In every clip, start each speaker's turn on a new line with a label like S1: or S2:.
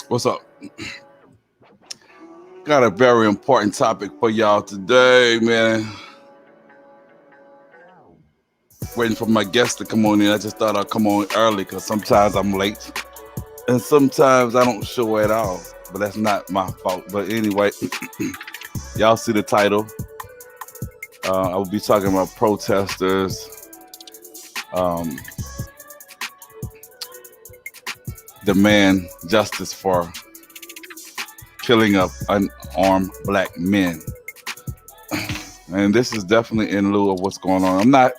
S1: What's up? Got a very important topic for y'all today, man. Waiting for my guest to come on in. I just thought I'd come on early because sometimes I'm late and sometimes I don't show at all. But that's not my fault. But anyway, y'all see the title. I will be talking about protesters um, demand justice for killing of unarmed black men. And this is definitely in lieu of what's going on. I'm not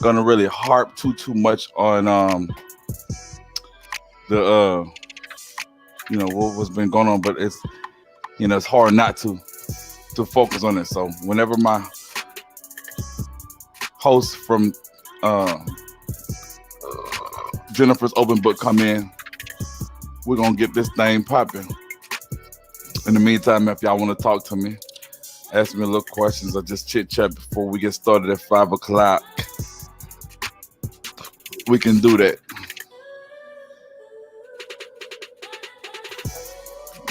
S1: gonna really harp too much on the what's been going on, but it's hard not to focus on it. So whenever my host from uh, Jennifer's Open Book come in, we're gonna get this thing popping. In the meantime, if y'all want to talk to me, ask me a little questions or just chit chat before we get started at 5 o'clock, we can do that.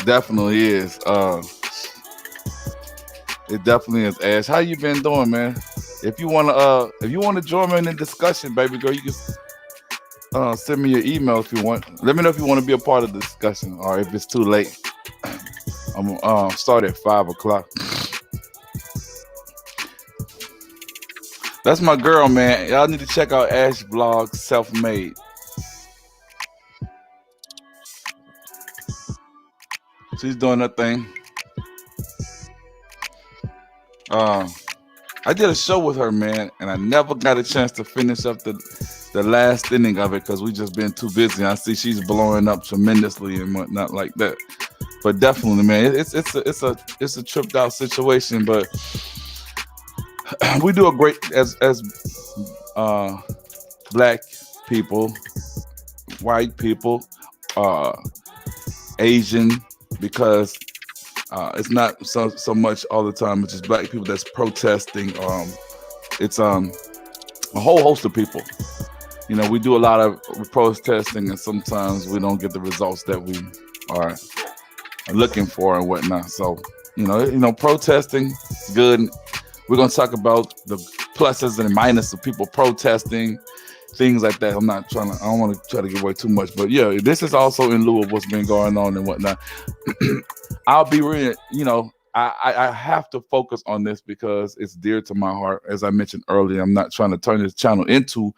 S1: Definitely is. It definitely is. Ash, how you been doing, man? If you wanna join me in the discussion, baby girl, you can send me your email if you want. Let me know if you want to be a part of the discussion or if it's too late. I'm start at 5 o'clock. That's my girl, man. Y'all need to check out Ash Vlog Self Made. She's doing her thing. I did a show with her, man, and I never got a chance to finish up the last inning of it because we just been too busy. I see she's blowing up tremendously and whatnot like that. But definitely, man, it's a tripped out situation. But we do a great as black people, white people, uh, Asian, because it's not so much all the time. It's just black people that's protesting. It's a whole host of people. We do a lot of protesting, and sometimes we don't get the results that we are looking for and whatnot. So, protesting is good. We're gonna talk about the pluses and minuses of people protesting, things like that. I don't want to try to give away too much, but yeah, this is also in lieu of what's been going on and whatnot. I'll be real, I have to focus on this because it's dear to my heart. As I mentioned earlier, I'm not trying to turn this channel into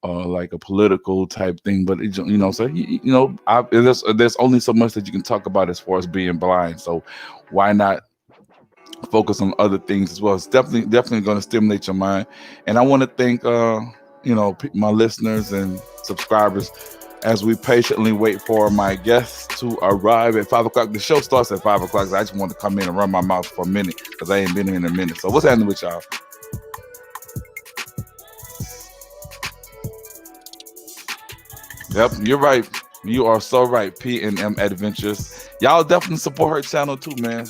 S1: like a political type thing, but there's only so much that you can talk about as far as being blind. So why not focus on other things as well? It's definitely going to stimulate your mind. And I want to thank my listeners and subscribers as we patiently wait for my guests to arrive at 5 o'clock. The show starts at 5 o'clock. So I just want to come in and run my mouth for a minute because I ain't been here in a minute. So what's happening with y'all? Yep, you're right. You are so right. P&M Adventures. Y'all definitely support her channel too, man.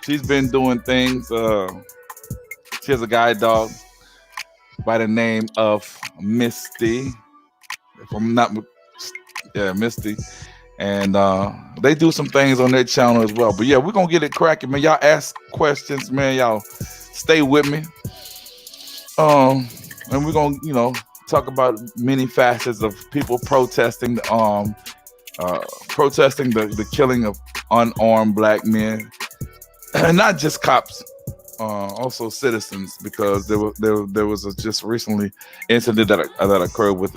S1: She's been doing things. She has a guide dog by the name of Misty. If I'm not, yeah, Misty. And they do some things on their channel as well. But yeah, we're gonna get it cracking, man. Y'all ask questions, man. Y'all stay with me. And we're gonna, talk about many facets of people protesting, protesting the killing of unarmed black men, and not just cops, also citizens, because there was a just recently incident that occurred with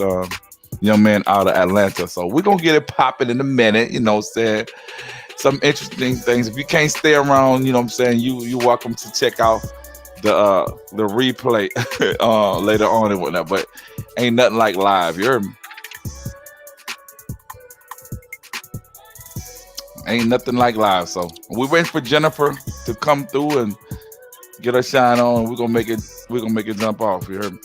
S1: young man out of Atlanta. So we're gonna get it popping in a minute, saying some interesting things. If you can't stay around, I'm saying, you welcome to check out the replay later on and whatnot. But ain't nothing like live. You heard me? Ain't nothing like live. So we're waiting for Jennifer to come through and get her shine on. We're gonna make it jump off. You heard me?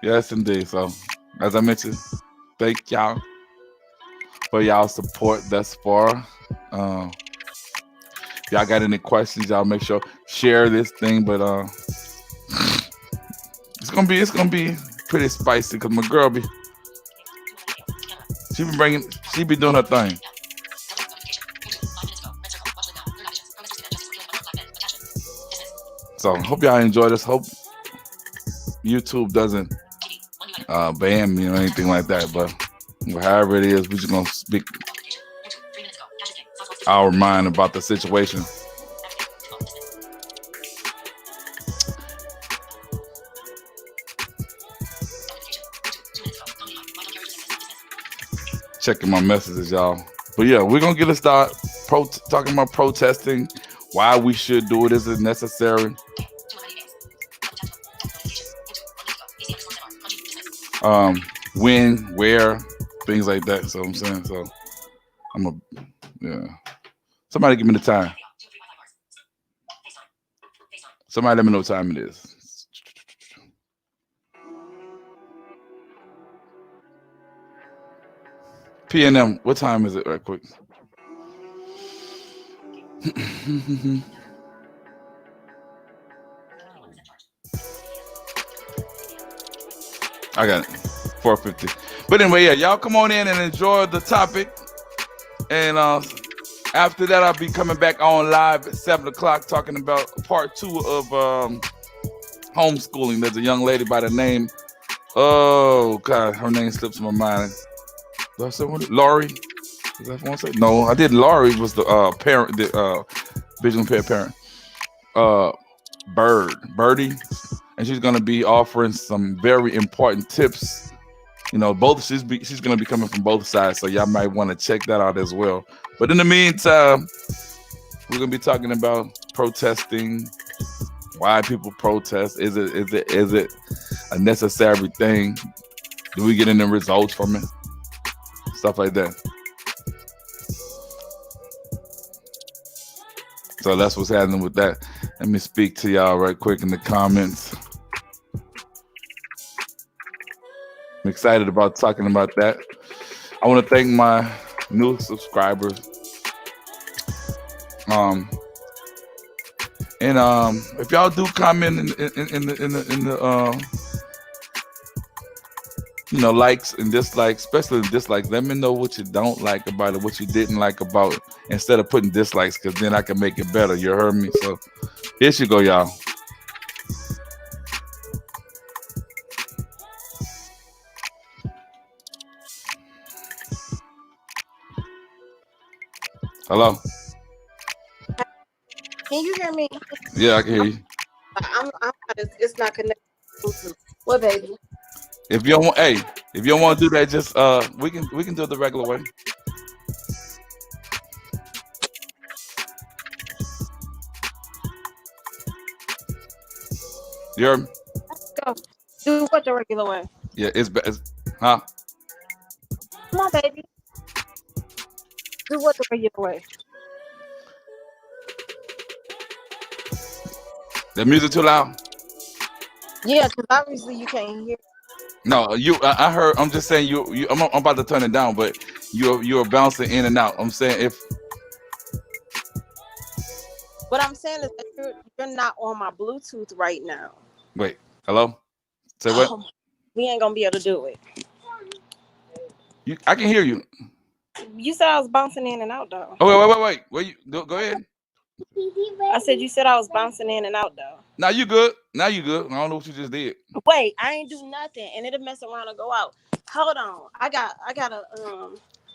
S1: Yes, indeed. So as I mentioned, thank y'all for y'all support thus far. If y'all got any questions, y'all make sure share this thing. But it's gonna be pretty spicy because my girl be she be doing her thing. So hope y'all enjoy this. Hope YouTube doesn't ban me or anything like that. But however it is, we just gonna speak our mind about the situation. Checking my messages, y'all. But yeah, we're gonna get a start talking about protesting, why we should do it, is it necessary? When, where, things like that. So I'm saying, so yeah. Somebody give me the time. Somebody let me know what time it is. PNM, what time is it right quick? I got it. 4:50. But anyway, yeah, y'all come on in and enjoy the topic. And after that, I'll be coming back on live at 7 o'clock talking about part 2 of homeschooling. There's a young lady by the name, oh God, her name slips my mind. Did I say what? Laurie? Is that what I say? No, I did. Laurie was the parent, the visually impaired parent. Birdie, and she's gonna be offering some very important tips. You know, she's gonna be coming from both sides, so y'all might want to check that out as well. But in the meantime, we're gonna be talking about protesting, why people protest. Is it a necessary thing? Do we get any results from it? Stuff like that. So that's what's happening with that. Let me speak to y'all right quick in the comments. I'm excited about talking about that. I want to thank my new subscribers. If y'all do comment in the likes and dislikes, especially dislikes, let me know what you don't like about it, what you didn't like about it, instead of putting dislikes, because then I can make it better. You heard me? So here you go, y'all. Hello?
S2: Can you hear me?
S1: Yeah, I can hear you.
S2: It's not connected to Bluetooth. What, baby?
S1: If you don't want to do that, just we can do it the regular way. You heard me?
S2: Let's go. Do what the regular way?
S1: Yeah, it's huh?
S2: Come on, baby. Do what the regular way?
S1: The music too loud?
S2: Yeah, because obviously you can't hear.
S1: No, I heard. I'm just saying you. I'm about to turn it down, but you're bouncing in and out. I'm saying if.
S2: What I'm saying is that you're not on my Bluetooth right now.
S1: Wait. Hello. Say what?
S2: We ain't gonna be able to do it.
S1: I can hear you.
S2: You said I was bouncing in and out though.
S1: Oh wait. Wait. Go ahead.
S2: I said you said I was bouncing in and out though.
S1: Now you good. I don't know what you just did.
S2: Wait, I ain't do nothing, and it'll mess around and go out. Hold on, I gotta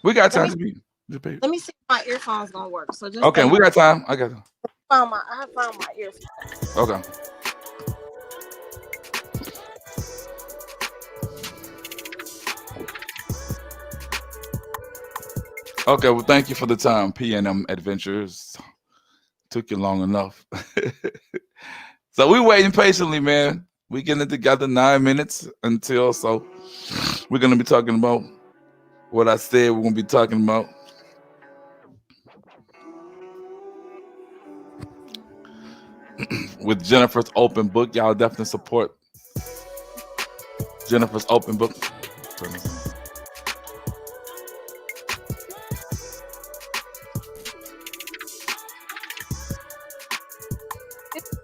S1: We got time to be.
S2: Let me see if my earphones gonna work. So just
S1: okay, we got time. I got.
S2: I found my earphones.
S1: Okay. Okay, well, thank you for the time, PNM Adventures. Took you long enough. So we waiting patiently, man. We getting it together 9 minutes until, so we're going to be talking about what I said we're going to be talking about. With Jennifer's open book, y'all definitely support Jennifer's open book.
S2: What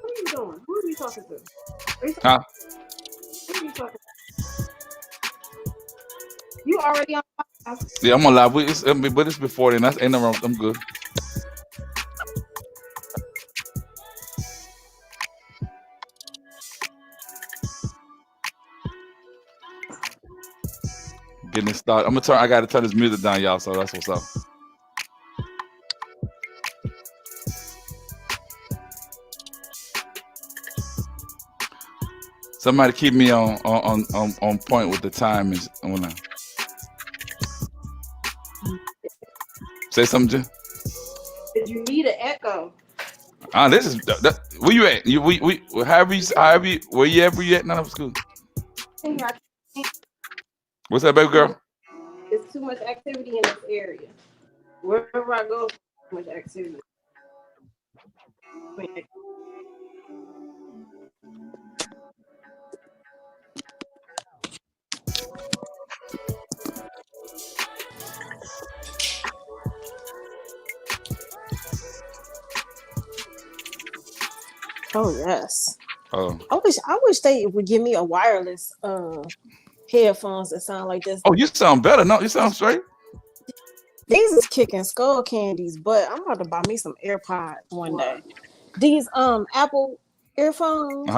S2: are you doing? Who are you talking to?
S1: Huh?
S2: Who are you talking to? You already on live.
S1: Yeah, I'm on live. But it's before then. That's ain't nothing wrong. I'm good. Getting it started. I gotta turn this music down, y'all. So that's what's up. Somebody keep me on point with the time is when I say something, Jen.
S2: Did you need an echo?
S1: This is where you at? We however you where you ever you at? None of school. What's that, baby girl?
S2: It's too much activity in this area. Wherever I go, too much activity. Oh yes.
S1: Oh.
S2: I wish they would give me a wireless headphones that sound like this.
S1: Oh, you sound better. No, you sound straight.
S2: These is kicking skull candies, but I'm about to buy me some AirPods one day. These Apple earphones.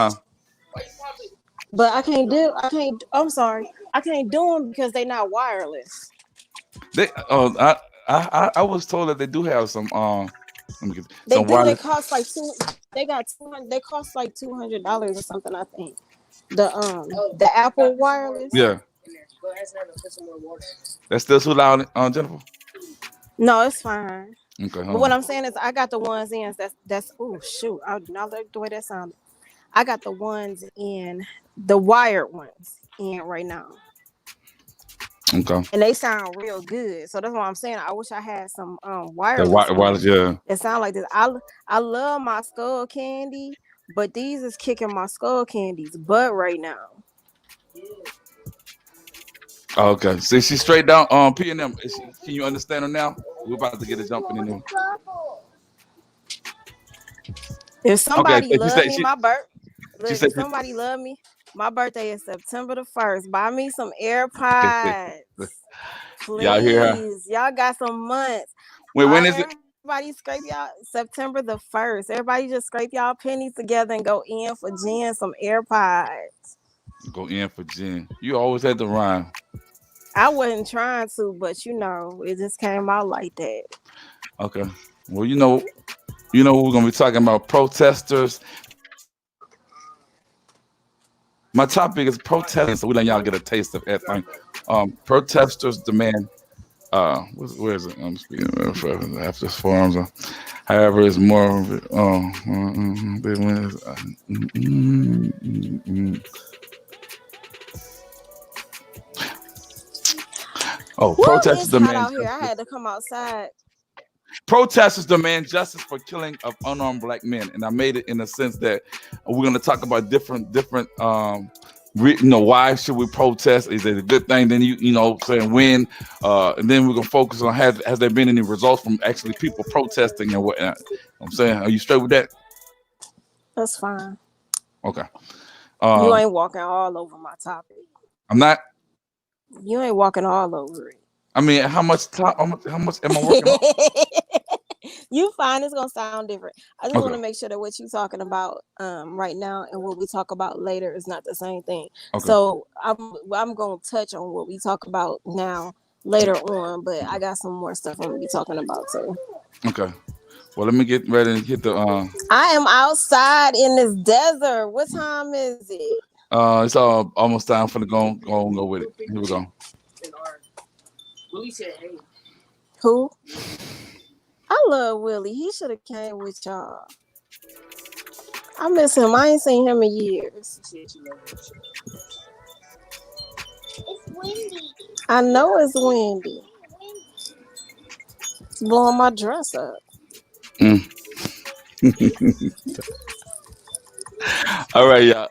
S2: But I can't. I'm sorry. I can't do them because they're not wireless.
S1: I was told that they do have some let me get some
S2: wireless. They cost like they got 200. They cost like $200 or something. I think the Apple wireless.
S1: Yeah. That's still too loud, Jennifer.
S2: No, it's fine.
S1: Okay.
S2: But what I'm saying is, I got the ones in. That's oh shoot! I do not like the way that sounded. I got the ones in, the wired ones in right now.
S1: Okay.
S2: And they sound real good. So that's what I'm saying. I wish I had some wireless.
S1: Wireless, yeah.
S2: It sounds like this. I love my skull candy, but these is kicking my skull candy's butt right now.
S1: Okay. See, she's straight down P and M. Can you understand her now? We're about to get a jumping in there.
S2: If somebody love me, my birthday. If somebody love me, my birthday is September the 1st. Buy me some AirPods. Please.
S1: Y'all hear her?
S2: Y'all got some months.
S1: Wait, when is it?
S2: Everybody scrape y'all September the 1st. Everybody just scrape y'all pennies together and go in for Jen some AirPods.
S1: Go in for Jen. You always had to rhyme.
S2: I wasn't trying to, but it just came out like that.
S1: Okay. Well, you know we're gonna be talking about protesters. My topic is protesting, so we let y'all get a taste of everything. Protesters demand. Where is it? I'm speaking after forums. However, it's more. Protesters demand.
S2: Out here. I had to come outside.
S1: Protesters demand justice for killing of unarmed black men, and I made it in the sense that we're going to talk about different. Why should we protest? Is it a good thing? Then saying when, and then we're gonna focus on has there been any results from actually people protesting and whatnot? I'm saying, are you straight with that?
S2: That's fine.
S1: Okay.
S2: You ain't walking all over my topic.
S1: I'm not.
S2: You ain't walking all over it.
S1: I mean, how much am I working on?
S2: You fine. It's gonna sound different. I just want to make sure that what you're talking about right now and what we talk about later is not the same thing. Okay. So I'm gonna touch on what we talk about now later on, but I got some more stuff I'm gonna be talking about too.
S1: Okay. Well, let me get ready to hit the.
S2: I am outside in this desert. What time is it?
S1: It's almost time for the go with it. Here we go.
S3: Willie said, "Hey."
S2: Who? I love Willie. He should have came with y'all. I miss him. I ain't seen him in years.
S3: It's
S2: windy. I know it's windy. It's blowing my dress up.
S1: All right, y'all.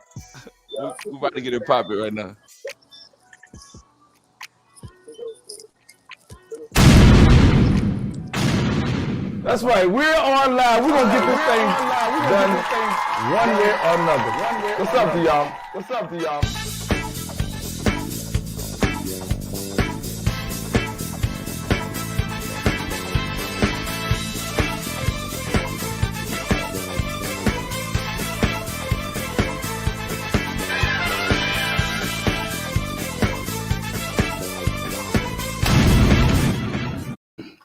S1: We're about to get it popping right now. That's right. We're on live. We're going to get this thing done one way or another. What's up to y'all?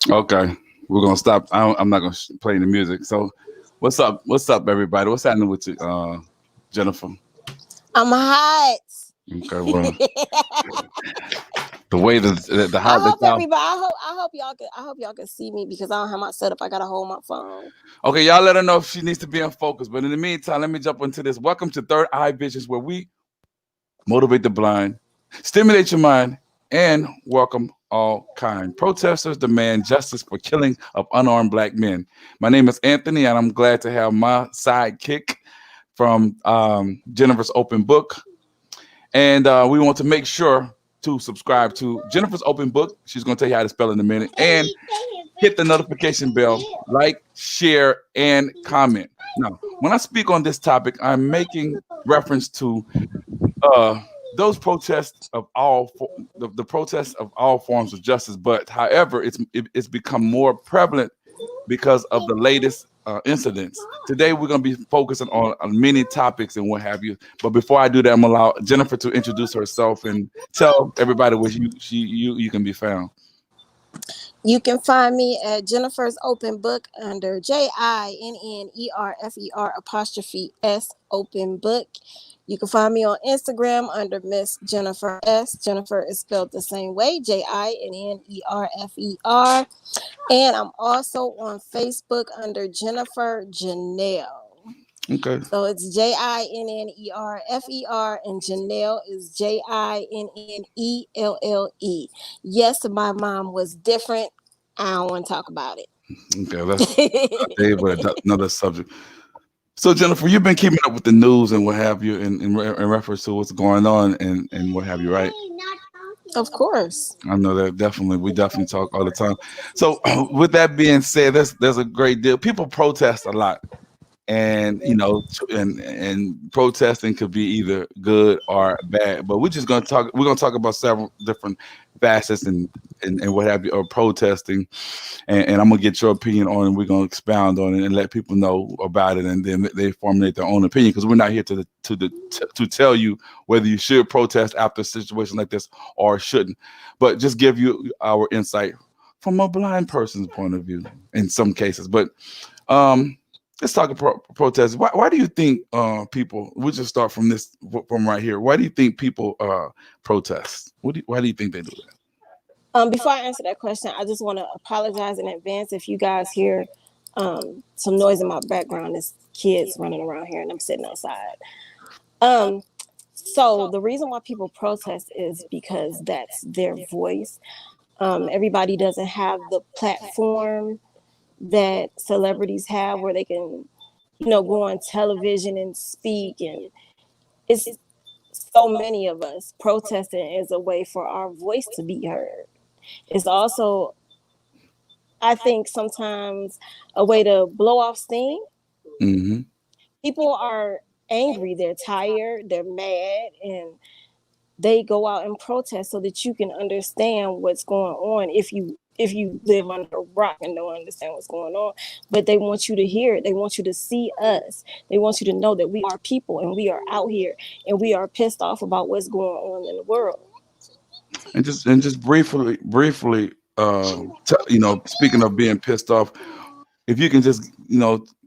S1: Okay, we're gonna stop. I'm not gonna play the music. So, what's up? What's up, everybody? What's happening with you, Jennifer?
S2: I'm hot.
S1: Okay, well, the way the
S2: I
S1: hot the
S2: hope
S1: south.
S2: everybody. I hope y'all can see me because I don't have my setup. I gotta hold my phone.
S1: Okay, y'all let her know if she needs to be in focus. But in the meantime, let me jump into this. Welcome to Third Eye Visions, where we motivate the blind, stimulate your mind, and welcome all kind. Protesters demand justice for killing of unarmed black men. My name is Anthony, and I'm glad to have my sidekick from Jennifer's Open Book. And we want to make sure to subscribe to Jennifer's Open Book. She's going to tell you how to spell in a minute. And hit the notification bell, like, share, and comment. Now, when I speak on this topic, I'm making reference to uh, those protests of the protests of all forms of justice. But however, it's become more prevalent because of the latest incidents. Today, we're going to be focusing on many topics and what have you. But before I do that, I'm gonna allow Jennifer to introduce herself and tell everybody where you can be found.
S2: You can find me at Jennifer's Open Book under JINNERFER apostrophe S Open Book. You can find me on Instagram under Miss Jennifer S. Jennifer is spelled the same way, JINNERFER. And I'm also on Facebook under Jennifer Janelle.
S1: Okay.
S2: So it's JINNERFER and Janelle is JINNELLE. Yes, my mom was different. I don't want to talk about
S1: Okay, that's
S2: it.
S1: but another subject. So Jennifer, you've been keeping up with the news and what have you, in reference to what's going on and what have you, right?
S2: Of course.
S1: I know that definitely. We definitely talk all the time. So with that being said, there's a great deal. People protest a lot, and and protesting could be either good or bad. But we're gonna talk about several different facets and what have you of protesting, and I'm gonna get your opinion on it. And we're gonna expound on it and let people know about it, and then they formulate their own opinion because we're not here to tell you whether you should protest after a situation like this or shouldn't, but just give you our insight from a blind person's point of view in some cases. But um, let's talk about protests. Why do you think people? We'll just start from from right here. Why do you think people protest? Why do you think they do that?
S2: Before I answer that question, I just want to apologize in advance if you guys hear some noise in my background. There's kids running around here, and I'm sitting outside. Um, so the reason why people protest is because that's their voice. Everybody doesn't have the platform that celebrities have where they can, go on television and speak. And it's so many of us protesting is a way for our voice to be heard. It's also, I think, sometimes a way to blow off steam.
S1: Mm-hmm.
S2: People are angry, they're tired, they're mad, and they go out and protest so that you can understand what's going on. If you live under a rock and don't understand what's going on, but they want you to hear it. They want you to see us. They want you to know that we are people and we are out here and we are pissed off about what's going on in the world.
S1: And just briefly, speaking of being pissed off, if you can just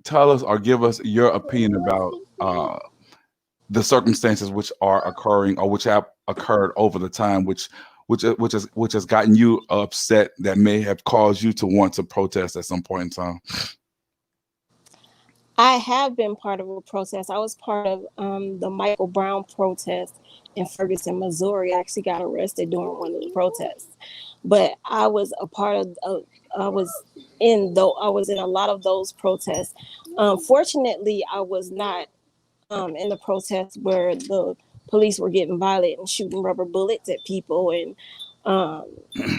S1: tell us or give us your opinion about the circumstances which are occurring or which have occurred over the time, which has gotten you upset that may have caused you to want to protest at some point in time.
S2: I have been part of a protest. I was part of the Michael Brown protest in Ferguson, Missouri. I actually got arrested during one of the protests, but I was a part of. I was in a lot of those protests. Fortunately, I was not in the protests where the police were getting violent and shooting rubber bullets at people, and um,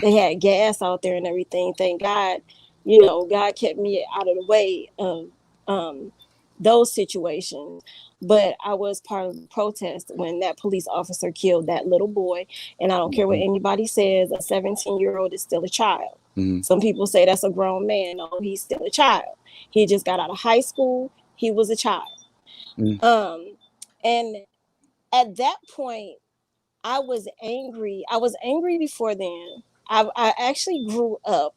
S2: they had gas out there and everything. Thank God, God kept me out of the way of um, those situations. But I was part of the protest when that police officer killed that little boy. And I don't care what anybody says, a 17-year-old is still a child.
S1: Mm-hmm.
S2: Some people say that's a grown man. No, he's still a child. He just got out of high school. He was a child.
S1: Mm-hmm.
S2: And at that point, I was angry. I was angry before then. I actually grew up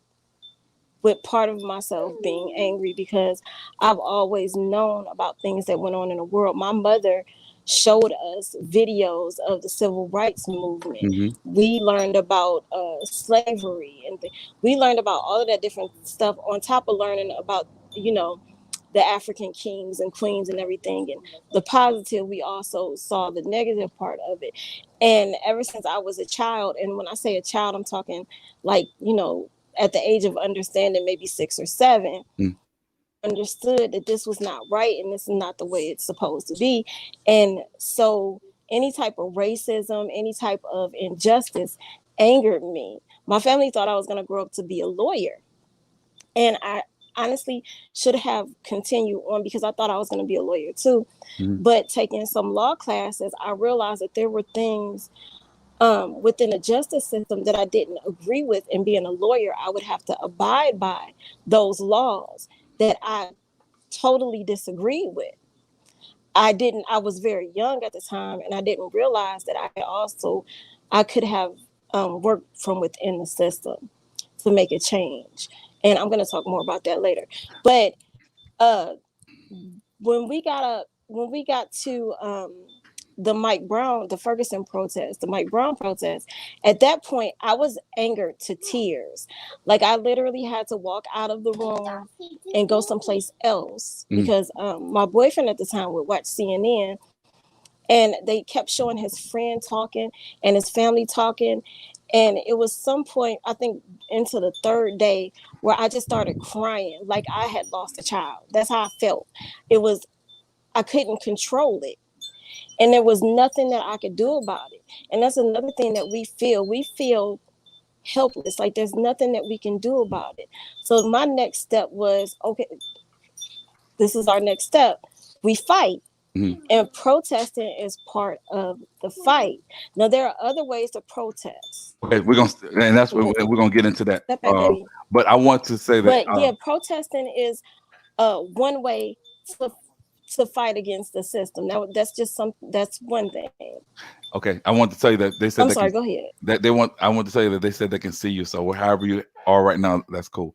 S2: with part of myself being angry because I've always known about things that went on in the world. My mother showed us videos of the civil rights movement. We learned about slavery, and we learned about all of that different stuff on top of learning about, the African kings and queens and everything. And the positive, we also saw the negative part of it. And ever since I was a child, and when I say a child, I'm talking like, at the age of understanding, maybe 6 or 7, understood that this was not right and this is not the way it's supposed to be. And so any type of racism, any type of injustice angered me. My family thought I was going to grow up to be a lawyer. And I honestly should have continued on because I thought I was going to be a lawyer too. But taking some law classes, I realized that there were things within the justice system that I didn't agree with. And being a lawyer, I would have to abide by those laws that I totally disagreed with. I was very young at the time, and I didn't realize that I could have worked from within the system to make a change. And I'm going to talk more about that later. But when we got to the Ferguson protest, the Mike Brown protest, at that point, I was angered to tears. Like, I literally had to walk out of the room and go someplace else because my boyfriend at the time would watch CNN, and they kept showing his friend talking and his family talking. And it was some point, I think, into the 3rd day where I just started crying like I had lost a child. That's how I felt. I couldn't control it. And there was nothing that I could do about it. And that's another thing that we feel. We feel helpless. Like, there's nothing that we can do about it. So my next step was, okay, this is our next step. We fight. And protesting is part of the fight. Now, there are other ways to protest.
S1: Okay, and that's where we're gonna get into that.
S2: Step back, baby.
S1: But I want to say that.
S2: But yeah, protesting is one way to fight against the system. Now, that's one thing.
S1: Okay, I want to tell you that they said.
S2: I'm sorry. Go ahead.
S1: I want to tell you that they said they can see you. So however you are right now, that's cool.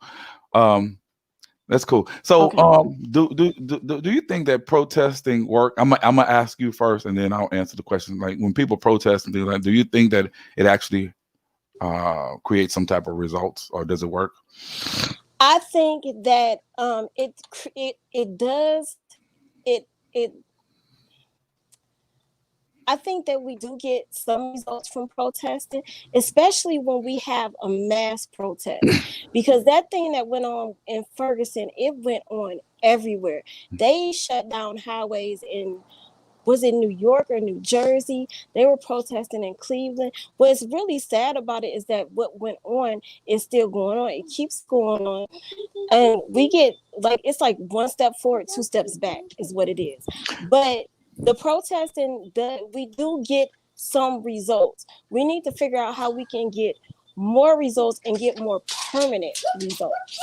S1: That's cool. So, okay. Do you think that protesting work? I'm gonna ask you first, and then I'll answer the question. Like, when people protest and do that, do you think that it actually creates some type of results, or does it work?
S2: I think that it does. I think that we do get some results from protesting, especially when we have a mass protest, because that thing that went on in Ferguson, it went on everywhere. They shut down highways was it New York or New Jersey? They were protesting in Cleveland. What's really sad about it is that what went on is still going on. It keeps going on. And we get, like, it's like 1 step forward, 2 steps back is what it is. But the protesting, we do get some results. We need to figure out how we can get more results and get more permanent results.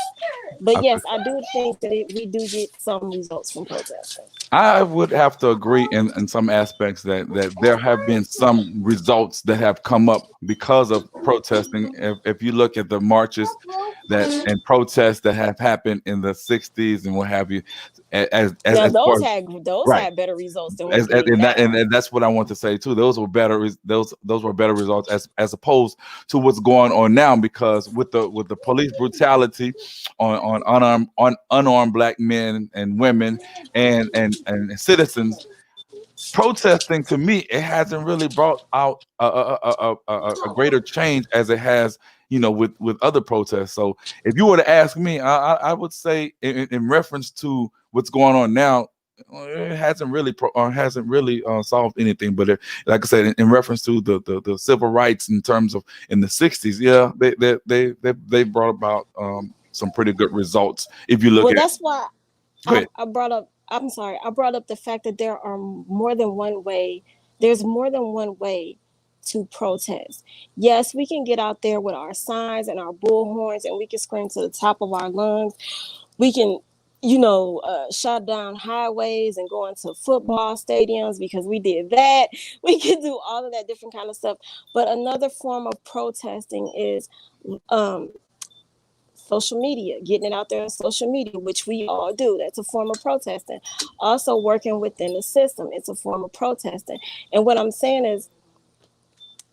S2: But yes, I do think that we do get some results from protesting.
S1: I would have to agree in some aspects that there have been some results that have come up because of protesting. If you look at the marches and protests that have happened in the 60s and what have you, had
S2: better results than
S1: and that's what I want to say too. Those were better. Those were better results as opposed to what's going on now, because with the police brutality on unarmed black men and women and citizens, protesting, to me, it hasn't really brought out a greater change as it has, with other protests. So if you were to ask me, I would say in reference to what's going on now, it hasn't really solved anything. But like I said, in reference to the civil rights in terms of in the 60s, yeah, they brought about some pretty good results. If you look at
S2: that's why I brought up. I'm sorry. I brought up the fact that there are more than one way. There's more than one way to protest. Yes, we can get out there with our signs and our bullhorns, and we can scream to the top of our lungs. We can, shut down highways and go into football stadiums because we did that. We can do all of that different kind of stuff. But another form of protesting is social media, getting it out there on social media, which we all do. That's a form of protesting. Also working within the system, it's a form of protesting. And what I'm saying is,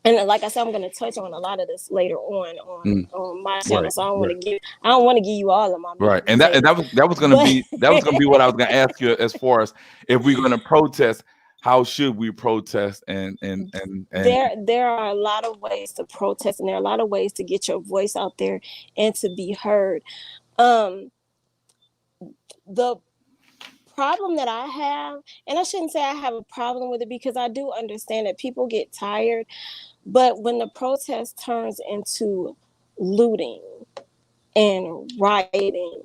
S2: and like I said, I'm going to touch on a lot of this later
S1: Mm.
S2: on my channel.
S1: Right,
S2: So
S1: right,
S2: I don't want to give you all of my meat
S1: right.
S2: and
S1: And
S2: potatoes.
S1: that was gonna
S2: But
S1: be what I was gonna ask you as far as if we're gonna protest, how should we protest and
S2: there are a lot of ways to protest, and there are a lot of ways to get your voice out there and to be heard. Um, the problem that I have, and I shouldn't say I have a problem with it because I do understand that people get tired, but when the protest turns into looting and rioting,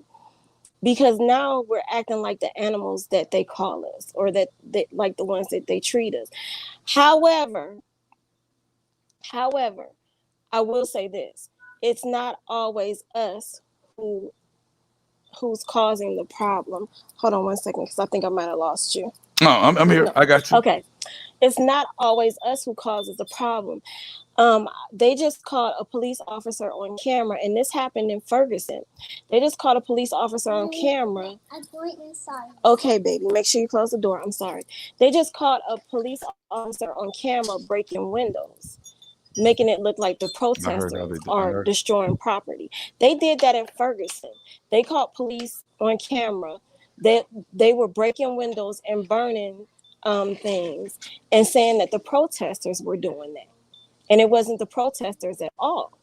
S2: because now we're acting like the animals that they call us, or that they, like the ones that they treat us. However, however, I will say this: it's not always us who who's causing the problem. Hold on one second, because I think I might have lost you.
S1: no, I'm here.
S2: No,
S1: I got you.
S2: okay. It's not always us who causes the problem. They just caught a police officer on camera, and this happened in Ferguson. They just caught a police officer on camera. I'm going inside. Okay, baby, make sure you close the door. I'm sorry. They just caught a police officer on camera breaking windows, making it look like the
S1: I heard how
S2: protesters
S1: they do. I
S2: are
S1: heard.
S2: destroying property. They did that in Ferguson. They caught police on camera that they were breaking windows and burning things, and saying that the protesters were doing that. And it wasn't the protesters at all.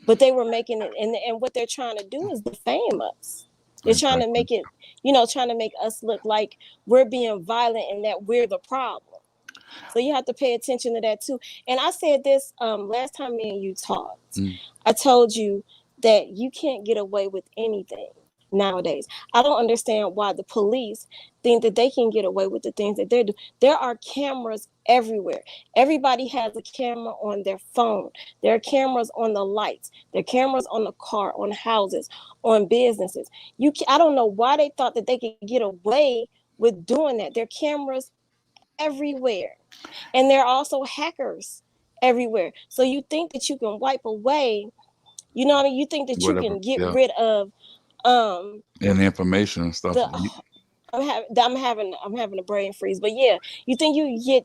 S2: But they were making it, and what they're trying to do is defame us. They're trying to
S1: Exactly.
S2: make it, trying to make us look like we're being violent and that we're the problem. So you have to pay attention to that too. And I said this last time me and you talked.
S1: Mm.
S2: I told you that you can't get away with anything nowadays. I don't understand why the police think that they can get away with the things that they do. There are cameras everywhere. Everybody has a camera on their phone. There are cameras on the lights. There are cameras on the car, on houses, on businesses. I don't know why they thought that they could get away with doing that. There are cameras everywhere. And there are also hackers everywhere. So you think that you can wipe away, what I mean? You think that you
S1: Whatever.
S2: can get
S1: Yeah.
S2: rid of
S1: And the information and stuff.
S2: the I'm having a brain freeze. But yeah, you think you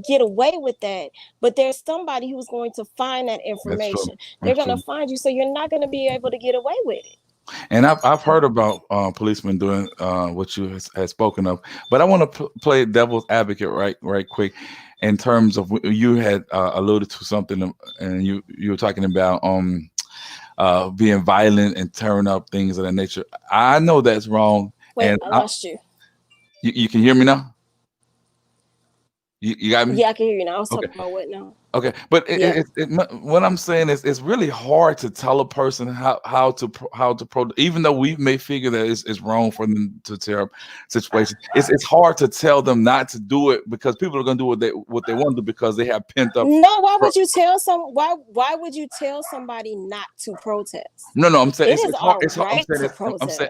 S2: get away with that, but there's somebody who's going to find that
S1: That's true.
S2: information. They're
S1: That's
S2: going to
S1: true.
S2: find you, so you're not going to be able to get away with it.
S1: And I've heard about policemen doing what you has spoken of, but I want to play devil's advocate right quick, in terms of you had alluded to something, and you were talking about being violent and tearing up things of that nature. I know that's wrong,
S2: Wait,
S1: and
S2: I lost you.
S1: you can hear me now. You got me.
S2: Yeah, I can hear you now. I was
S1: Okay.
S2: talking about what now?
S1: Okay, but
S2: Yeah.
S1: what I'm saying is it's really hard to tell a person how to even though we may figure that it's wrong for them to tear up situations. It's hard to tell them not to do it, because people are going to do what they want to do, because they have pent up.
S2: No, why would you tell somebody not to protest?
S1: No, I'm saying
S2: It is
S1: it's hard.
S2: our
S1: I'm
S2: right
S1: saying
S2: to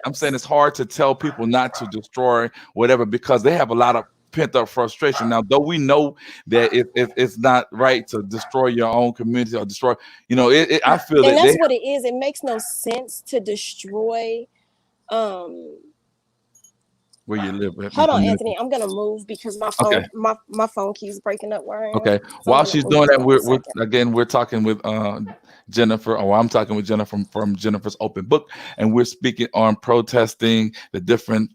S1: I'm saying
S2: protest.
S1: it's hard to tell people not to destroy whatever, because they have a lot of pent up frustration. Now, though we know that it's not right to destroy your own community or destroy, I feel
S2: And
S1: that
S2: that's
S1: they
S2: what it is. It makes no sense to destroy. Um,
S1: where you live in
S2: Hold on,
S1: community.
S2: Anthony. I'm gonna move because
S1: Okay.
S2: my phone keeps breaking up where I am.
S1: Okay.
S2: So I'm
S1: While
S2: gonna
S1: she's
S2: move
S1: doing
S2: for
S1: that,
S2: 1 second.
S1: we're talking with Jennifer, or I'm talking with Jennifer from Jennifer's Open Book, and we're speaking on protesting, the different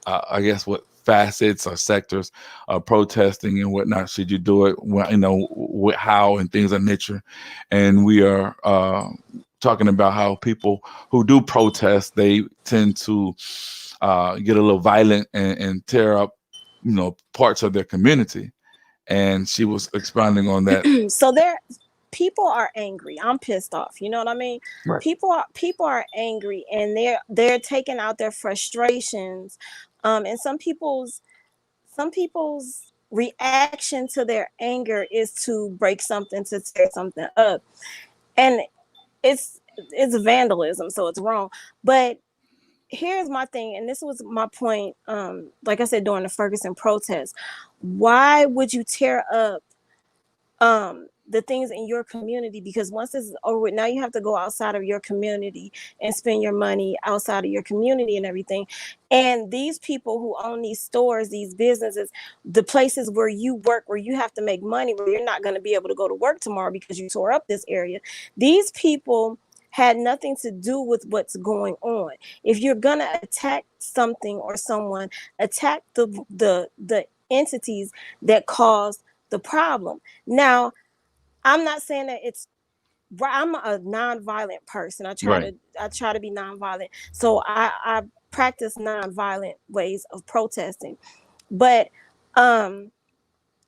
S1: I guess what facets or sectors of protesting and whatnot. Should you do it? How and things of nature, and we are talking about how people who do protest, they tend to get a little violent and tear up parts of their community, and she was expounding on that.
S2: So people are angry. I'm pissed off. You know what I mean?
S1: Right.
S2: People are angry, and they're taking out their frustrations. And some people's reaction to their anger is to break something, to tear something up, and it's vandalism, so it's wrong. But here's my thing, and this was my point. Like I said, during the Ferguson protest, why would you tear up the things in your community, because once this is over, now you have to go outside of your community and spend your money outside of your community and everything. And these people who own these stores, these businesses, the places where you work, where you have to make money, where you're not going to be able to go to work tomorrow because you tore up this area, these people had nothing to do with what's going on. If you're going to attack something or someone, attack the entities that caused the problem. Now, I'm not saying that it's right. I'm a non-violent person. I try to be non-violent. So I practice non-violent ways of protesting. But again,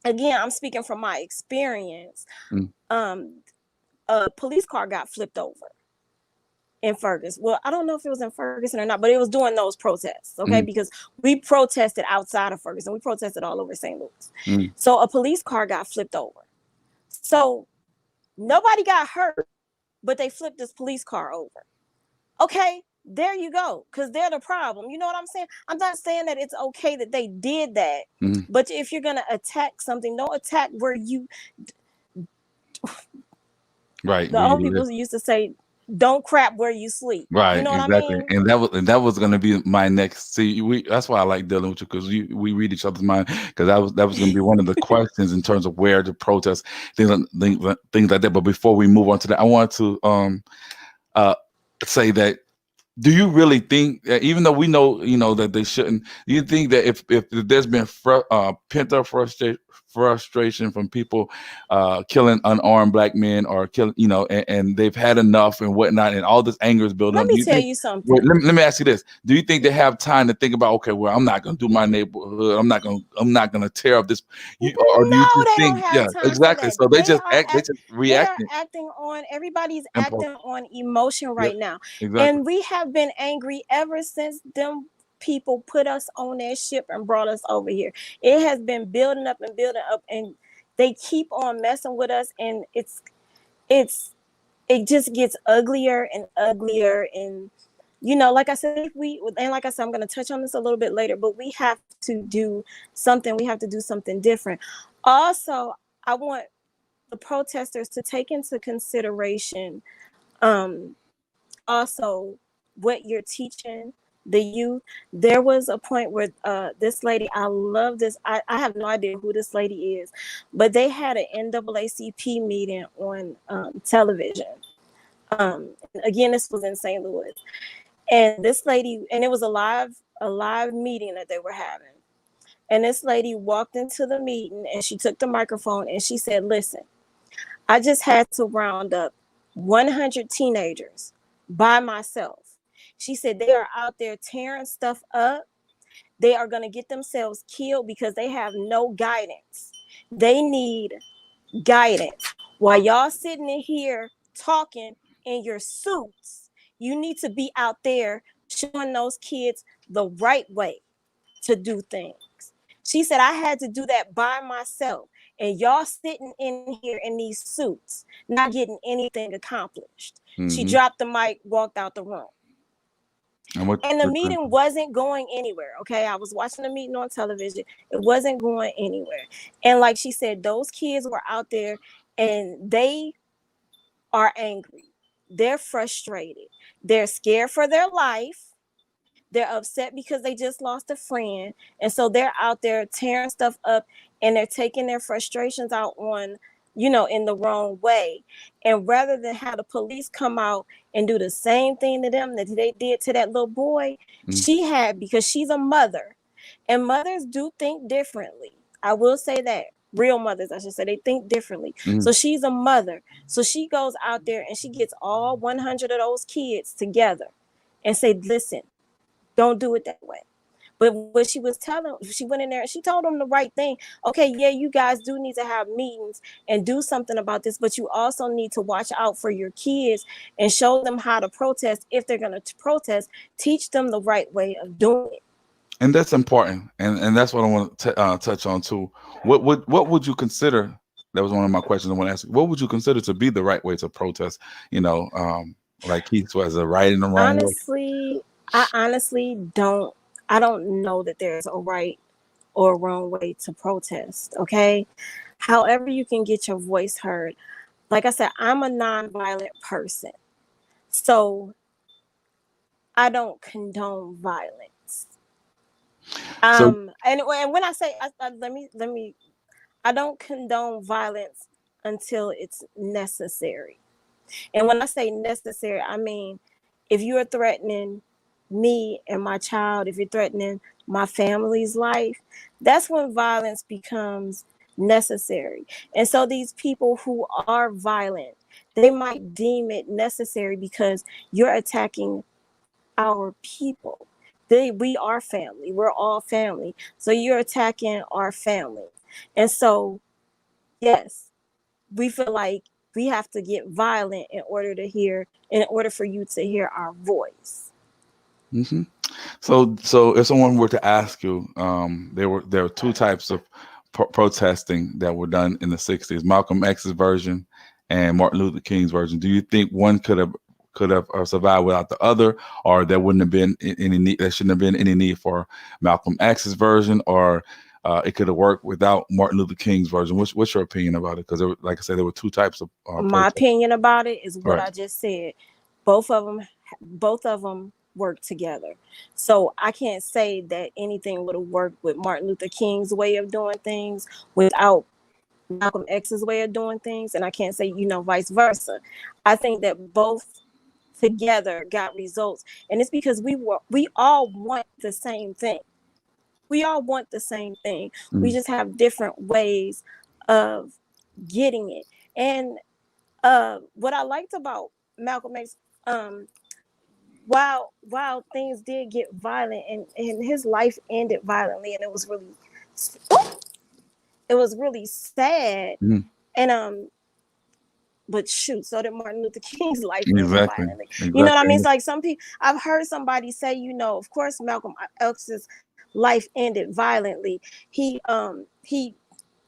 S2: I'm speaking from my experience. A police car got flipped over in Ferguson. Well, I don't know if it was in Ferguson or not, but it was during those protests, okay? Because we protested outside of Ferguson. We protested all over St. Louis. So a police car got flipped over. So nobody got hurt, but they flipped this police car over. Okay, there you go, because they're the problem. You know what I'm saying? I'm not saying that it's okay that they did that, but if you're going to attack something, don't attack where you...
S1: Right.
S2: The old people used to say, don't crap where you sleep.
S1: Right,
S2: you know what
S1: exactly.
S2: I mean?
S1: And that was going to be my next. See, that's why I like dealing with you, because we read each other's mind. Because that was going to be one of the questions in terms of where to protest, things like that. But before we move on to that, I want to say that, do you really think that, even though we know, that they shouldn't, do you think that if there's been pent up frustration from people killing unarmed black men, or killing, and they've had enough and whatnot, and all this anger is building up?
S2: Let me tell you something.
S1: Well, let me ask you this: do you think they have time to think about, okay, well, I'm not going to do my neighborhood, I'm not going to tear up this, or do you
S2: No,
S1: just
S2: they
S1: think,
S2: don't have
S1: yeah,
S2: time
S1: exactly?
S2: for that.
S1: So they just
S2: They are
S1: reacting.
S2: acting on, everybody's
S1: Impulse.
S2: acting on emotion right
S1: Yep,
S2: now.
S1: exactly.
S2: And we have been angry ever since them people put us on their ship and brought us over here. It has been building up, and they keep on messing with us, and it just gets uglier and uglier. And like I said, I'm going to touch on this a little bit later, but we have to do something. We have to do something different. Also, I want the protesters to take into consideration also what you're teaching the youth. There was a point where this lady, I love this. I have no idea who this lady is, but they had an NAACP meeting on television. Again, this was in St. Louis. And this lady, and it was a live meeting that they were having. And this lady walked into the meeting, and she took the microphone, and she said, listen, I just had to round up 100 teenagers by myself. She said they are out there tearing stuff up. They are going to get themselves killed because they have no guidance. They need guidance. While y'all sitting in here talking in your suits, you need to be out there showing those kids the right way to do things. She said, I had to do that by myself. And y'all sitting in here in these suits, not getting anything accomplished. She dropped the mic, walked out the room. And the meeting wasn't going anywhere. Okay. I was watching the meeting on television. It wasn't going anywhere. And like she said, those kids were out there and they are angry. They're frustrated. They're scared for their life. They're upset because they just lost a friend. And so they're out there tearing stuff up, and they're taking their frustrations out on, in the wrong way. And rather than have the police come out and do the same thing to them that they did to that little boy, because she's a mother, and mothers do think differently. I will say that. Real mothers, I should say, they think differently. So she's a mother. So she goes out there and she gets all 100 of those kids together and say, listen, don't do it that way. But what she was telling, she went in there and she told them the right thing. Okay, yeah, you guys do need to have meetings and do something about this, but you also need to watch out for your kids and show them how to protest. If they're going to protest, teach them the right way of doing it.
S1: And that's important, and that's what I want to touch on too. What would you consider? That was one of my questions I want to ask. What would you consider to be the right way to protest? Like Keith was a right and the wrong way.
S2: I honestly don't. I don't know that there's a right or a wrong way to protest. Okay, however you can get your voice heard. like I said, I'm a nonviolent person. So I don't condone violence.
S1: So
S2: And when I say let me I don't condone violence until it's necessary. And when I say necessary, I mean if you are threatening me and my child, if you're threatening my family's life, that's when violence becomes necessary. And so these people who are violent, they might deem it necessary because you're attacking our people. We are family. We're all family. So you're attacking our family. And so, yes, we feel like we have to get violent in order for you to hear our voice.
S1: hmm so if someone were to ask you, there were two types of protesting that were done in the '60s: Malcolm X's version and Martin Luther King's version. Do you think one could have survived without the other, or there wouldn't have been any need? There shouldn't have been any need for Malcolm X's version, or it could have worked without Martin Luther King's version. What's your opinion about it? Because like I said, there were two types of
S2: My
S1: protests.
S2: opinion about it is what
S1: Right.
S2: I just said. Both of them, both of them work together. So I can't say that anything would have worked with Martin Luther King's way of doing things without Malcolm X's way of doing things, and I can't say vice versa. I think that both together got results, and it's because we all want the same thing. We all want the same thing. We
S1: Mm.
S2: just have different ways of getting it. And what I liked about Malcolm X, um, while things did get violent and his life ended violently, and it was really sad.
S1: Mm.
S2: And but shoot, so did Martin Luther King's life end
S1: Exactly.
S2: violently. You know what I mean?
S1: Exactly.
S2: It's like some people, I've heard somebody say, of course Malcolm X's life ended violently. He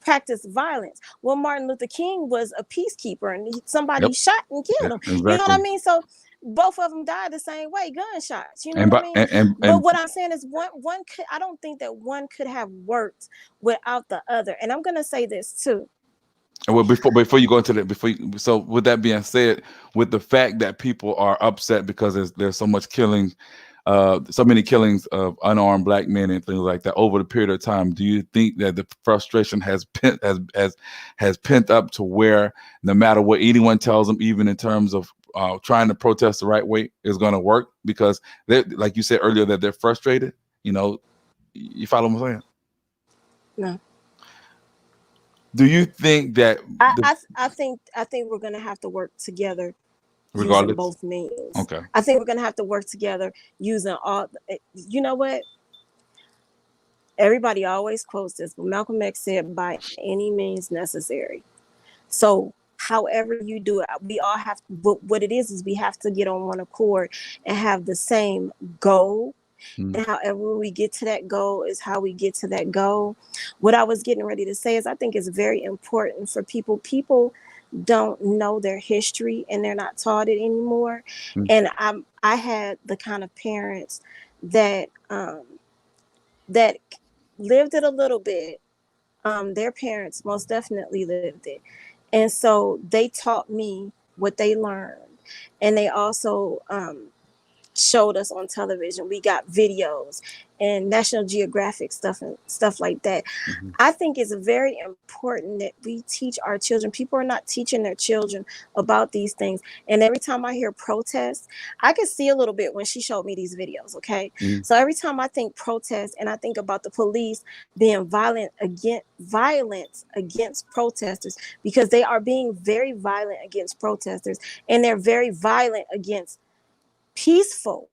S2: practiced violence. Well, Martin Luther King was a peacekeeper, and somebody
S1: Yep.
S2: shot and
S1: Yeah.
S2: killed him. You know what
S1: Exactly.
S2: I mean? So both of them died the same way, gunshots. You know
S1: And
S2: what I
S1: but
S2: mean? But
S1: and
S2: what I'm saying is, one could, I don't think that one could have worked without the other. And I'm gonna say this too.
S1: well, before you go into that, so with that being said, with the fact that people are upset because there's so much killing, so many killings of unarmed black men and things like that over the period of time, do you think that the frustration has pent up to where no matter what anyone tells them, even in terms of trying to protest the right way, is going to work because they, like you said earlier, that they're frustrated. You know, you follow what I'm saying?
S2: No.
S1: Do you think that
S2: I,
S1: the
S2: I I think we're gonna have to work together using
S1: regardless?
S2: both means.
S1: Okay.
S2: I think we're gonna have to work together using all. You know what? Everybody always quotes this, but Malcolm X said, "By any means necessary." So, however you do it, we all have. But what it is we have to get on one accord and have the same goal.
S1: Mm,
S2: And however we get to that goal is how we get to that goal. What I was getting ready to say is I think it's very important for people. People don't know their history and they're not taught it anymore.
S1: mm,
S2: And I had the kind of parents that that lived it a little bit. Their parents most definitely lived it. And so they taught me what they learned. And they also showed us on television. We got videos and National Geographic stuff and stuff like that.
S1: mhm,
S2: I think it's very important that we teach our children. People are not teaching their children about these things. And every time I hear protests, I can see a little bit when she showed me these videos. Okay.
S1: mm,
S2: So every time I think protest and I think about the police being violence against protesters, because they are being very violent against protesters and they're very violent against peaceful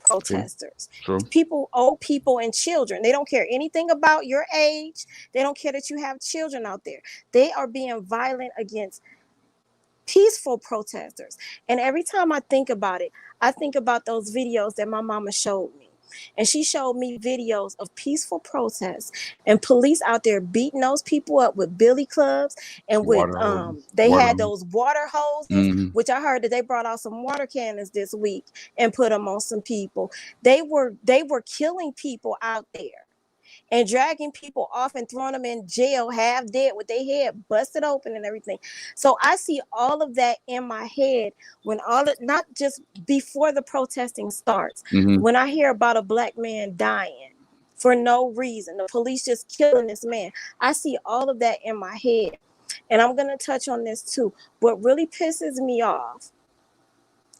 S1: true,
S2: protesters.
S1: true,
S2: People, old people, and children. They don't care anything about your age. They don't care that you have children out there. They are being violent against peaceful protesters. And every time I think about it, I think about those videos that my mama showed me. And she showed me videos of peaceful protests and police out there beating those people up with billy clubs and with
S1: water hoses,
S2: they
S1: water
S2: had
S1: hoses.
S2: those water hoses,
S1: Mhm,
S2: which I heard that they brought out some water cannons this week and put them on some people. They were killing people out there. and dragging people off and throwing them in jail half dead with their head busted open and everything. So I see all of that in my head when not just before the protesting starts,
S1: Mm-hmm.
S2: when I hear about a black man dying for no reason, the police just killing this man. I see all of that in my head. And I'm going to touch on this too. What really pisses me off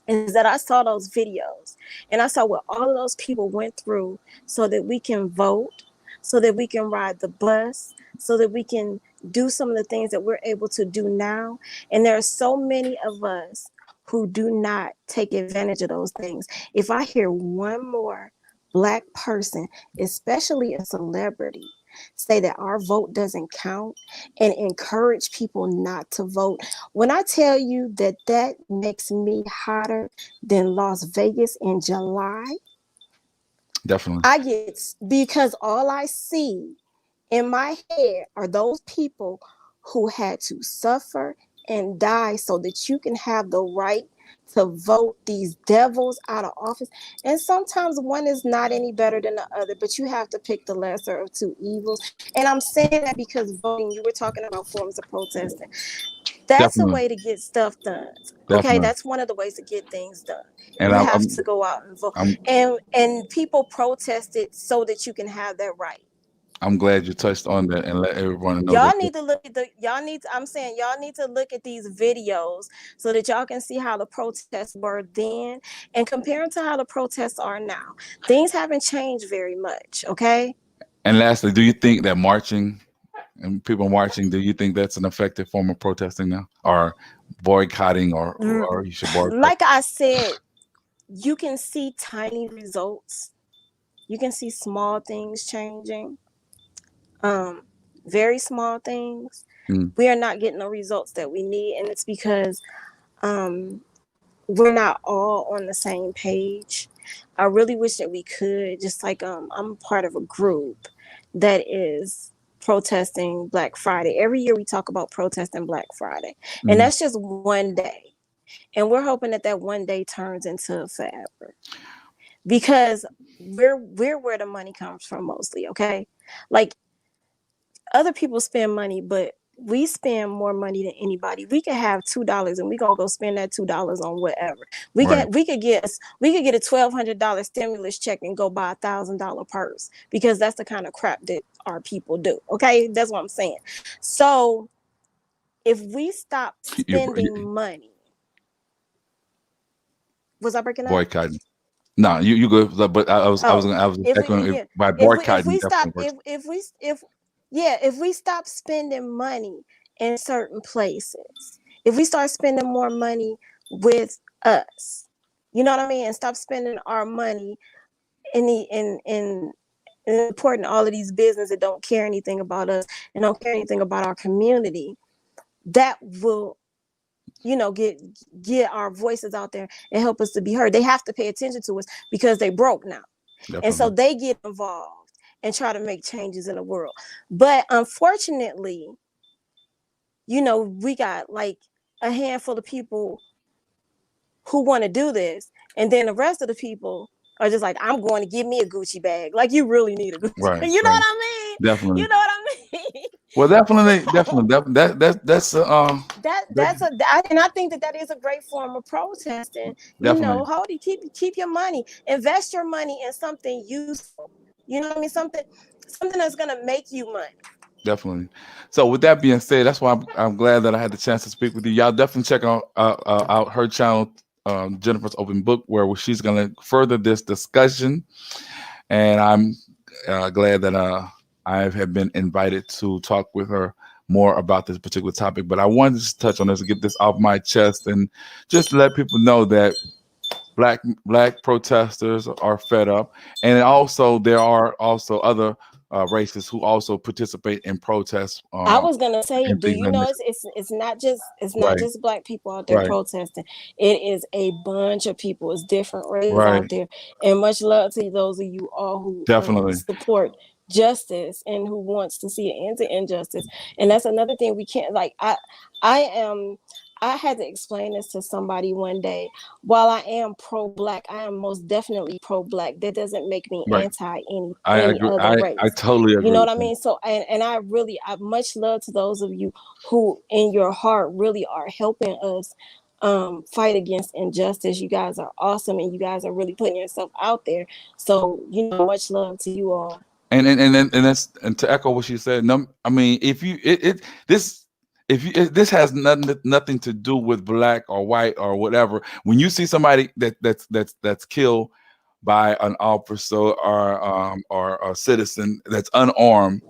S2: is that I saw those videos and I saw what all of those people went through so that we can vote, so that we can ride the bus, so that we can do some of the things that we're able to do now. And there are so many of us who do not take advantage of those things. If I hear one more black person, especially a celebrity, say that our vote doesn't count and encourage people not to vote, when I tell you that that makes me hotter than Las Vegas in July,
S1: Definitely.
S2: I get, because all I see in my head are those people who had to suffer and die so that you can have the right to vote these devils out of office. And sometimes one is not any better than the other, but you have to pick the lesser of two evils. And I'm saying that because voting, you were talking about forms of protesting. That's a
S1: Definitely.
S2: way to get stuff done. Okay,
S1: Definitely.
S2: that's one of the ways to get things done.
S1: And
S2: You have to go out and vote.
S1: I'm
S2: And people protested so that you can have that right.
S1: I'm glad you touched on that and let everyone know that.
S2: Y'all need to look at I'm saying y'all need to look at these videos so that y'all can see how the protests were then and compare them to how the protests are now. Things haven't changed very much, okay?
S1: And lastly, do you think that marching and people marching, do you think that's an effective form of protesting now, or boycotting, or you should boycott?
S2: Like I said, you can see tiny results. You can see small things changing. Um, very small things.
S1: Mm,
S2: We are not getting the results that we need, and it's because um we're not all on the same page. I really wish that we could. Just like I'm part of a group that is protesting Black Friday. Every year we talk about protesting Black Friday, and
S1: mm.
S2: that's just one day. And we're hoping that that one day turns into forever, because we're where the money comes from mostly. Okay, like other people spend money, but we spend more money than anybody. We could have $2 and we gonna go spend that $2 on whatever.
S1: Right.
S2: We could get a $1,200 stimulus check and go buy $1,000 purse, because that's the kind of crap that our people do. Okay, that's what I'm saying. So if we stop spending
S1: You
S2: money, was I breaking up?
S1: boycotting. No, you good. But
S2: Oh,
S1: I was
S2: if we
S1: echoing it
S2: yeah,
S1: by
S2: if
S1: boycotting
S2: we stop
S1: definitely works.
S2: if yeah, if we stop spending money in certain places, if we start spending more money with us, you know what I mean, and stop spending our money in the in supporting all of these businesses that don't care anything about us and don't care anything about our community, that will, you know, get our voices out there and help us to be heard. They have to pay attention to us because they broke now. And so
S1: Definitely.
S2: they get involved and try to make changes in the world. But unfortunately, you know, we got like a handful of people who want to do this. And then the rest of the people are just like, I'm going to give me a Gucci bag. Like, you really need a Gucci
S1: Right.
S2: bag. You know
S1: Right.
S2: what I mean?
S1: Definitely.
S2: You know what I mean?
S1: Well, definitely. That's
S2: And I think that that is a great form of protesting. You know,
S1: definitely.
S2: hold it, keep your money, invest your money in something useful. You know what I mean? Something that's gonna make you money.
S1: Definitely. So with that being said, that's why I'm glad that I had the chance to speak with you. Y'all definitely check out her channel, Jennifer's Open Book, where she's going to further this discussion. And I'm glad that I have been invited to talk with her more about this particular topic. But I wanted to just touch on this and get this off my chest and just let people know that black protesters are fed up, and also there are also other races who also participate in protests
S2: I was gonna say,
S1: and
S2: do
S1: things
S2: you
S1: like
S2: know
S1: that.
S2: it's not
S1: Right,
S2: just black people out there
S1: right,
S2: protesting. It is a bunch of people. It's different races
S1: right.
S2: out there. And much love to those of you all who
S1: Definitely.
S2: support justice and who wants to see an end to injustice. And that's another thing we can't, like I am I had to explain this to somebody one day. While I am pro-black, I am most definitely pro-black. That doesn't make me
S1: Right.
S2: anti
S1: I
S2: any
S1: agree.
S2: other
S1: I
S2: race.
S1: totally
S2: You
S1: agree
S2: know
S1: with
S2: what I
S1: you.
S2: mean? So and I much love to those of you who in your heart really are helping us fight against injustice. You guys are awesome, and you guys are really putting yourself out there. So, much love to you all.
S1: And that's, and to echo what she said. I mean, if you this if you this has nothing to do with black or white or whatever. When you see somebody that's killed by an officer or a citizen that's unarmed,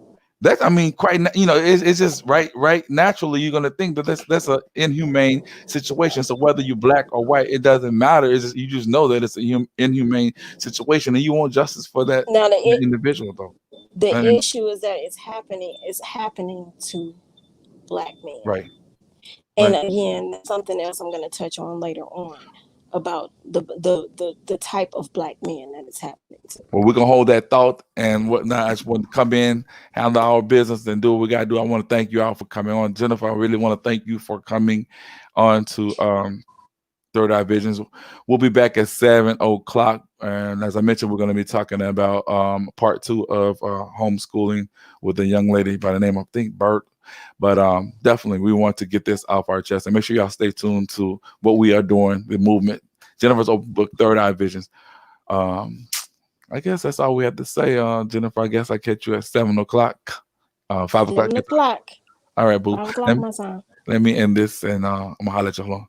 S1: that, I mean, it's just right naturally you're gonna think that that's a inhumane situation. So whether you're black or white, it doesn't matter. It's just, you just know that it's a inhumane situation, and you want justice for
S2: Now
S1: that individual, though.
S2: the
S1: And
S2: issue is that it's happening to black men.
S1: right,
S2: And
S1: right.
S2: again, that's something else I'm going to touch on later on about the type of black men that it's happening to.
S1: Well, we're gonna hold that thought and whatnot. I just want to come in, handle our business, and do what we gotta do. I want to thank you all for coming on, Jennifer. I really want to thank you for coming on to Third Eye Visions. We'll be back at 7 o'clock, and as I mentioned, we're going to be talking about part 2 of homeschooling with a young lady by the name of, I think, Bert. But definitely, we want to get this off our chest, and make sure y'all stay tuned to what we are doing, the movement. Jennifer's open book, Third Eye Visions. Um, I guess that's all we have to say, Jennifer. I guess I catch you at 7 o'clock, 5 o'clock.
S2: 7 o'clock.
S1: All right, boo.
S2: 5 o'clock
S1: Let,
S2: my time.
S1: let me end this, and I'm gonna holler at you. Hold on.